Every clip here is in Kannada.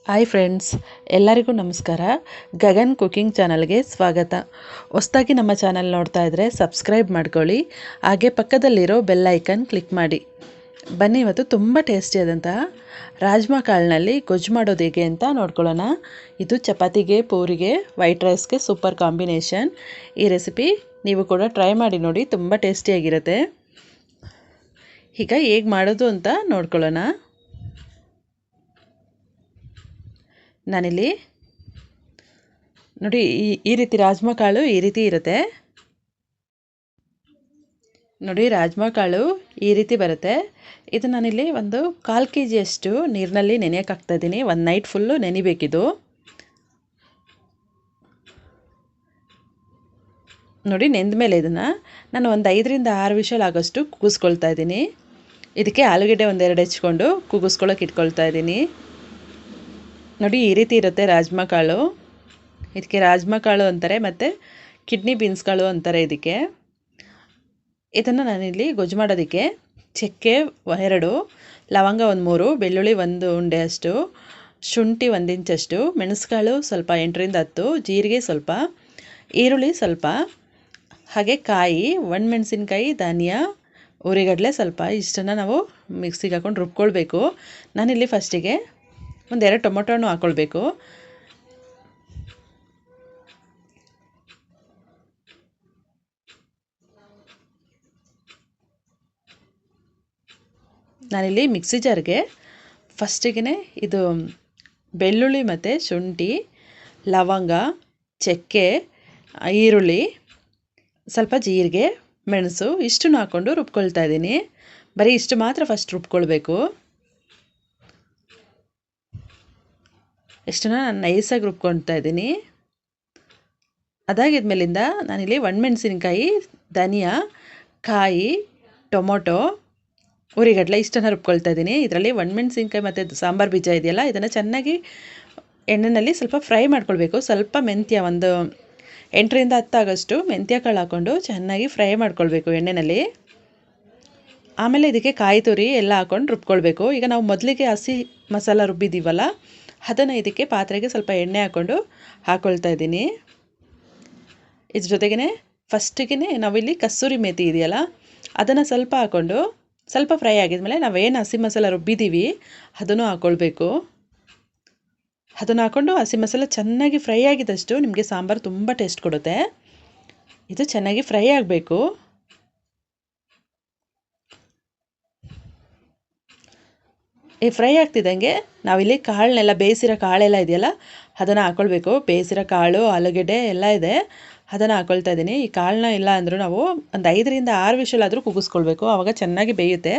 ಹಾಯ್ ಫ್ರೆಂಡ್ಸ್, ಎಲ್ಲರಿಗೂ ನಮಸ್ಕಾರ. ಗಗನ್ ಕುಕಿಂಗ್ ಚಾನಲ್ಗೆ ಸ್ವಾಗತ. ಹೊಸದಾಗಿ ನಮ್ಮ ಚಾನಲ್ ನೋಡ್ತಾ ಇದ್ದರೆ ಸಬ್ಸ್ಕ್ರೈಬ್ ಮಾಡ್ಕೊಳ್ಳಿ, ಹಾಗೆ ಪಕ್ಕದಲ್ಲಿರೋ ಬೆಲ್ ಐಕನ್ ಕ್ಲಿಕ್ ಮಾಡಿ. ಬನ್ನಿ, ಇವತ್ತು ತುಂಬ ಟೇಸ್ಟಿಯಾದಂತಹ ರಾಜ್ಮಾ ಕಾಳಿನಲ್ಲಿ ಗೊಜ್ಜು ಮಾಡೋದು ಹೇಗೆ ಅಂತ ನೋಡ್ಕೊಳ್ಳೋಣ. ಇದು ಚಪಾತಿಗೆ, ಪೂರಿಗೆ, ವೈಟ್ ರೈಸ್ಗೆ ಸೂಪರ್ ಕಾಂಬಿನೇಷನ್. ಈ ರೆಸಿಪಿ ನೀವು ಕೂಡ ಟ್ರೈ ಮಾಡಿ ನೋಡಿ, ತುಂಬ ಟೇಸ್ಟಿಯಾಗಿರುತ್ತೆ. ಈಗ ಹೇಗೆ ಮಾಡೋದು ಅಂತ ನೋಡ್ಕೊಳ್ಳೋಣ. ನಾನಿಲ್ಲಿ ನೋಡಿ ಈ ರೀತಿ ರಾಜ್ಮಾ ಕಾಳು ಈ ರೀತಿ ಇರುತ್ತೆ ನೋಡಿ. ರಾಜ್ಮಾ ಕಾಳು ಈ ರೀತಿ ಬರುತ್ತೆ. ಇದು ನಾನಿಲ್ಲಿ ಒಂದು 1/4 kg ಅಷ್ಟು ನೀರಿನಲ್ಲಿ ನೆನೆಯಕ್ಕೆ ಹಾಕ್ತಾ ಇದ್ದೀನಿ. ಒಂದು ನೈಟ್ ಫುಲ್ಲು ನೆನಿಬೇಕಿದು ನೋಡಿ. ನೆಂದ ಮೇಲೆ ಇದನ್ನು ನಾನು ಒಂದು 5ರಿಂದ 6 ವಿಷಲ್ ಆಗೋಷ್ಟು ಕೂಗಿಸ್ಕೊಳ್ತಾ ಇದ್ದೀನಿ. ಇದಕ್ಕೆ ಆಲೂಗಡ್ಡೆ ಒಂದೆರಡು ಹೆಚ್ಕೊಂಡು ಕೂಗಿಸ್ಕೊಳ್ಳೋಕೆ ಇಟ್ಕೊಳ್ತಾ ಇದ್ದೀನಿ. ನೋಡಿ, ಈ ರೀತಿ ಇರುತ್ತೆ ರಾಜ್ಮಾ ಕಾಳು. ಇದಕ್ಕೆ ರಾಜ್ಮಾ ಕಾಳು ಅಂತಾರೆ, ಮತ್ತು ಕಿಡ್ನಿ ಬೀನ್ಸ್ ಕಾಳು ಅಂತಾರೆ ಇದಕ್ಕೆ. ಇದನ್ನು ನಾನಿಲ್ಲಿ ಗೊಜ್ಜು ಮಾಡೋದಕ್ಕೆ ಚಕ್ಕೆ 2, ಲವಂಗ 3, ಬೆಳ್ಳುಳ್ಳಿ 1 ಉಂಡೆ ಅಷ್ಟು, ಶುಂಠಿ 1 ಇಂಚಷ್ಟು, ಮೆಣಸುಕಾಳು ಸ್ವಲ್ಪ 8ರಿಂದ 10, ಜೀರಿಗೆ ಸ್ವಲ್ಪ, ಈರುಳ್ಳಿ ಸ್ವಲ್ಪ, ಹಾಗೆ ಕಾಯಿ, ಒಣಮೆಣಸಿನ್ಕಾಯಿ, ಧನಿಯಾ, ಉರಿಗಡಲೆ ಸ್ವಲ್ಪ, ಇಷ್ಟನ್ನು ನಾವು ಮಿಕ್ಸಿಗೆ ಹಾಕೊಂಡು ರುಬ್ಕೊಳ್ಬೇಕು. ನಾನಿಲ್ಲಿ ಫಸ್ಟಿಗೆ 1-2 ಟೊಮೊಟೊನೂ ಹಾಕ್ಕೊಳ್ಬೇಕು. ನಾನಿಲ್ಲಿ ಮಿಕ್ಸಿ ಜಾರ್ಗೆ ಫಸ್ಟಿಗೆ ಇದು ಬೆಳ್ಳುಳ್ಳಿ ಮತ್ತು ಶುಂಠಿ, ಲವಂಗ, ಚಕ್ಕೆ, ಈರುಳ್ಳಿ, ಸ್ವಲ್ಪ ಜೀರಿಗೆ, ಮೆಣಸು ಇಷ್ಟನ್ನು ಹಾಕ್ಕೊಂಡು ರುಬ್ಕೊಳ್ತಾ ಇದ್ದೀನಿ. ಬರೀ ಇಷ್ಟು ಮಾತ್ರ ಫಸ್ಟ್ ರುಬ್ಕೊಳ್ಬೇಕು. ಇಷ್ಟನ್ನು ನಾನು ನೈಸಾಗಿ ರುಬ್ಕೊಳ್ತಾ ಇದ್ದೀನಿ. ಅದಾಗಿದ್ಮೇಲಿಂದ ನಾನಿಲ್ಲಿ ಒಣಮೆಣಸಿನ್ಕಾಯಿ, ಧನಿಯಾ, ಕಾಯಿ, ಟೊಮೊಟೊ, ಉರಿಗಡಲೆ ಇಷ್ಟನ್ನು ರುಬ್ಕೊಳ್ತಾ ಇದ್ದೀನಿ. ಇದರಲ್ಲಿ ಒಣಮೆಣಸಿನ್ಕಾಯಿ ಮತ್ತು ಸಾಂಬಾರು ಬೀಜ ಇದೆಯಲ್ಲ, ಇದನ್ನು ಚೆನ್ನಾಗಿ ಎಣ್ಣೆಯಲ್ಲಿ ಸ್ವಲ್ಪ ಫ್ರೈ ಮಾಡ್ಕೊಳ್ಬೇಕು. ಸ್ವಲ್ಪ ಮೆಂತ್ಯ, ಒಂದು 8ರಿಂದ 10 ಆಗೋಷ್ಟು ಮೆಂತ್ಯ ಕಾಳು ಹಾಕ್ಕೊಂಡು ಚೆನ್ನಾಗಿ ಫ್ರೈ ಮಾಡ್ಕೊಳ್ಬೇಕು ಎಣ್ಣೆಯಲ್ಲಿ. ಆಮೇಲೆ ಇದಕ್ಕೆ ಕಾಯಿ ತುರಿ ಎಲ್ಲ ಹಾಕ್ಕೊಂಡು ರುಬ್ಕೊಳ್ಬೇಕು. ಈಗ ನಾವು ಮೊದಲಿಗೆ ಹಸಿ ಮಸಾಲ ರುಬ್ಬಿದ್ದೀವಲ್ಲ, ಅದನ್ನು ಇದಕ್ಕೆ ಪಾತ್ರೆಗೆ ಸ್ವಲ್ಪ ಎಣ್ಣೆ ಹಾಕ್ಕೊಳ್ತಾ ಇದ್ದೀನಿ. ಇದ್ರ ಜೊತೆಗೇ ಫಸ್ಟಿಗೆ ನಾವಿಲ್ಲಿ ಕಸ್ತೂರಿ ಮೇಥಿ ಇದೆಯಲ್ಲ, ಅದನ್ನು ಸ್ವಲ್ಪ ಹಾಕ್ಕೊಂಡು ಸ್ವಲ್ಪ ಫ್ರೈ ಆಗಿದ್ಮೇಲೆ ನಾವೇನು ಹಸಿ ಮಸಾಲ ರುಬ್ಬಿದ್ದೀವಿ ಅದನ್ನು ಹಾಕ್ಕೊಳ್ಬೇಕು. ಅದನ್ನು ಹಾಕ್ಕೊಂಡು ಹಸಿ ಮಸಾಲ ಚೆನ್ನಾಗಿ ಫ್ರೈ ಆಗಿದ್ದಷ್ಟು ನಿಮಗೆ ಸಾಂಬಾರು ತುಂಬ ಟೇಸ್ಟ್ ಕೊಡುತ್ತೆ. ಇದು ಚೆನ್ನಾಗಿ ಫ್ರೈ ಆಗಬೇಕು. ಈ ಫ್ರೈ ಆಗ್ತಿದ್ದಂಗೆ ನಾವಿಲ್ಲಿ ಕಾಳನ್ನೆಲ್ಲ, ಬೇಯಿಸಿರೋ ಕಾಳೆಲ್ಲ ಇದೆಯಲ್ಲ ಅದನ್ನು ಹಾಕ್ಕೊಳ್ಬೇಕು. ಬೇಯಿಸಿರೋ ಕಾಳು, ಆಲೂಗಡ್ಡೆ ಎಲ್ಲ ಇದೆ, ಅದನ್ನು ಹಾಕ್ಕೊಳ್ತಾ ಇದ್ದೀನಿ. ಈ ಕಾಳನ್ನ ಇಲ್ಲ ಅಂದರೂ ನಾವು ಒಂದು 5ರಿಂದ 6 ವಿಷಲಾದರೂ ಕೂಗಿಸ್ಕೊಳ್ಬೇಕು, ಆವಾಗ ಚೆನ್ನಾಗಿ ಬೇಯುತ್ತೆ.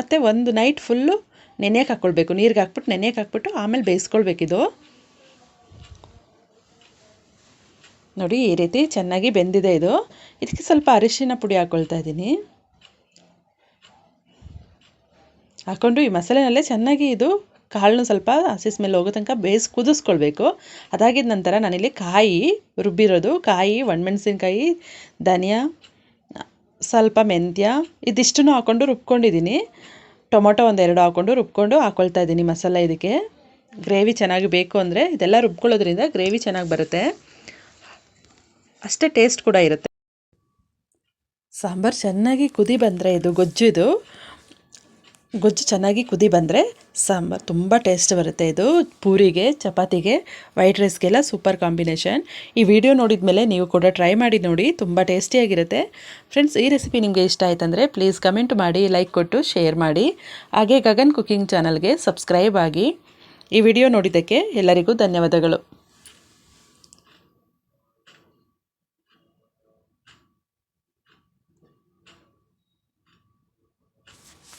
ಮತ್ತು ಒಂದು ನೈಟ್ ಫುಲ್ಲು ನೆನೆಯಕ್ಕೆ ಹಾಕ್ಕೊಳ್ಬೇಕು. ನೀರಿಗೆ ಹಾಕ್ಬಿಟ್ಟು ನೆನೆಯಕ್ಕೆ ಹಾಕ್ಬಿಟ್ಟು ಆಮೇಲೆ ಬೇಯಿಸ್ಕೊಳ್ಬೇಕಿದು. ನೋಡಿ, ಈ ರೀತಿ ಚೆನ್ನಾಗಿ ಬೆಂದಿದೆ ಇದು. ಇದಕ್ಕೆ ಸ್ವಲ್ಪ ಅರಿಶಿನ ಪುಡಿ ಹಾಕ್ಕೊಳ್ತಾ ಇದ್ದೀನಿ. ಹಾಕ್ಕೊಂಡು ಈ ಮಸಾಲೆನಲ್ಲೇ ಚೆನ್ನಾಗಿ ಇದು ಕಾಳನ್ನು ಸ್ವಲ್ಪ ಹಸಿ ಸ್ಮೆಲ್ ಹೋಗೋ ತನಕ ಕುದಿಸ್ಕೊಳ್ಬೇಕು. ಅದಾಗಿದ್ದ ನಂತರ ನಾನಿಲ್ಲಿ ಕಾಯಿ ರುಬ್ಬಿರೋದು, ಕಾಯಿ, ಒಣಮೆಣಸಿನ್ಕಾಯಿ, ಧನಿಯಾ, ಸ್ವಲ್ಪ ಮೆಂತ್ಯ ಇದಿಷ್ಟನ್ನು ಹಾಕ್ಕೊಂಡು ರುಬ್ಕೊಂಡಿದ್ದೀನಿ. ಟೊಮೊಟೊ 1-2 ಹಾಕ್ಕೊಂಡು ರುಬ್ಕೊಂಡು ಹಾಕ್ಕೊಳ್ತಾ ಇದ್ದೀನಿ ಮಸಾಲೆ. ಇದಕ್ಕೆ ಗ್ರೇವಿ ಚೆನ್ನಾಗಿ ಬೇಕು ಅಂದರೆ ಇದೆಲ್ಲ ರುಬ್ಕೊಳ್ಳೋದ್ರಿಂದ ಗ್ರೇವಿ ಚೆನ್ನಾಗಿ ಬರುತ್ತೆ, ಅಷ್ಟೇ ಟೇಸ್ಟ್ ಕೂಡ ಇರುತ್ತೆ. ಸಾಂಬಾರು ಚೆನ್ನಾಗಿ ಕುದಿ ಬಂದರೆ, ಇದು ಗೊಜ್ಜು ಚೆನ್ನಾಗಿ ಕುದಿ ಬಂದರೆ ಸಾಂಬಾರು ತುಂಬ ಟೇಸ್ಟ್ ಬರುತ್ತೆ. ಇದು ಪೂರಿಗೆ, ಚಪಾತಿಗೆ, ವೈಟ್ ರೈಸ್ಗೆಲ್ಲ ಸೂಪರ್ ಕಾಂಬಿನೇಷನ್. ಈ ವಿಡಿಯೋ ನೋಡಿದ ಮೇಲೆ ನೀವು ಕೂಡ ಟ್ರೈ ಮಾಡಿ ನೋಡಿ, ತುಂಬ ಟೇಸ್ಟಿಯಾಗಿರುತ್ತೆ. ಫ್ರೆಂಡ್ಸ್, ಈ ರೆಸಿಪಿ ನಿಮಗೆ ಇಷ್ಟ ಆಯ್ತಂದರೆ ಪ್ಲೀಸ್ ಕಮೆಂಟ್ ಮಾಡಿ, ಲೈಕ್ ಕೊಟ್ಟು ಶೇರ್ ಮಾಡಿ. ಹಾಗೆ ಗಗನ್ ಕುಕಿಂಗ್ ಚಾನಲ್ಗೆ ಸಬ್ಸ್ಕ್ರೈಬ್ ಆಗಿ. ಈ ವಿಡಿಯೋ ನೋಡಿದ್ದಕ್ಕೆ ಎಲ್ಲರಿಗೂ ಧನ್ಯವಾದಗಳು.